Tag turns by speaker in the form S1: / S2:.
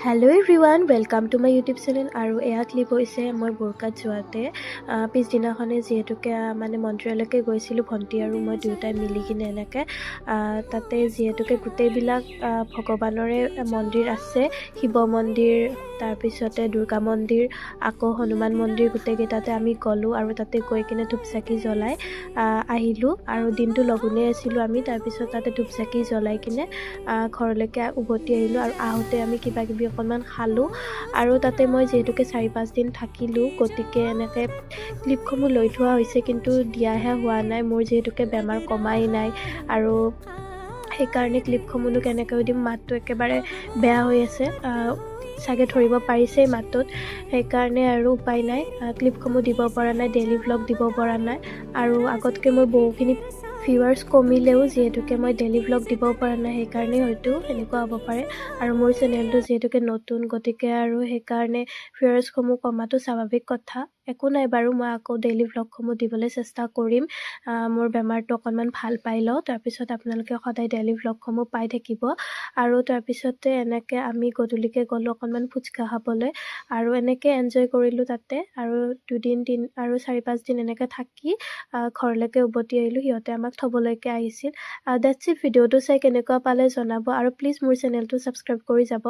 S1: hello' everyone welcome to my YouTube channel আৰু এয়া clip হৈছে মই বোৰকাত যোৱাতে পিছদিনাখনে যিহেতুকে মানে মন্দিৰলৈকে গৈছিলোঁ ভণ্টি আৰু মই দুয়োটাই মিলি কিনে এনেকৈ তাতে যিহেতুকে গোটেইবিলাক ভগৱানৰে মন্দিৰ আছে শিৱ মন্দিৰ তাৰপিছতে দুৰ্গা মন্দিৰ আকৌ হনুমান মন্দিৰ গোটেইকেইটাতে আমি গ'লোঁ আৰু তাতে গৈ কিনে ধূপ চাকি জ্বলাই আহিলোঁ আৰু দিনটো লঘোণে আছিলোঁ আমি তাৰপিছত তাতে ধূপ চাকি জ্বলাই কিনে ঘৰলৈকে উভতি আহিলোঁ আৰু আহোঁতে আমি কিবা কিবি অকণমান খালোঁ আৰু তাতে মই যিহেতুকে 4-5 দিন থাকিলোঁ গতিকে এনেকৈ ক্লিপসমূহ লৈ থোৱা হৈছে কিন্তু দিয়াহে হোৱা নাই মোৰ যিহেতুকে বেমাৰ কমাই নাই আৰু সেইকাৰণে ক্লিপসমূহনো কেনেকৈ দিম মাতটো একেবাৰে বেয়া হৈ আছে চাগে ধৰিব পাৰিছেই মাতটোত সেইকাৰণে আৰু উপায় নাই ক্লিপসমূহ দিব পৰা নাই ডেইলি ভ্লগ দিব পৰা নাই আৰু আগতকৈ মোৰ বহুখিনি ভিউৱাৰ্ছ কমিলেও যিহেতুকে মই ডেইলি ভ্লগ দিব পৰা নাই সেইকাৰণে হয়তো এনেকুৱা হ'ব পাৰে আৰু মোৰ চেনেলটো যিহেতুকে নতুন গতিকে আৰু সেইকাৰণে ভিউৱাৰ্ছসমূহ কমাটো স্বাভাৱিক কথা একো নাই বাৰু মই আকৌ ডেইলি ভ্লগসমূহ দিবলৈ চেষ্টা কৰিম মোৰ বেমাৰটো অকণমান ভাল পাই লওঁ তাৰপিছত আপোনালোকে সদায় ডেইলি ভ্লগসমূহ পাই থাকিব আৰু তাৰপিছতে এনেকৈ আমি গধূলিকৈ গ'লোঁ অকণমান ফুচকা খাবলৈ আৰু এনেকৈ এনজয় কৰিলোঁ তাতে আৰু 2 দিন আৰু 4-5 দিন এনেকৈ থাকি ঘৰলৈকে উভতি আহিলোঁ সিহঁতে আমাক থ'বলৈকে আহিছিল ডেটছ ইট ভিডিঅ'টো চাই কেনেকুৱা পালে জনাব আৰু প্লিজ মোৰ চেনেলটো ছাবস্ক্ৰাইব কৰি যাব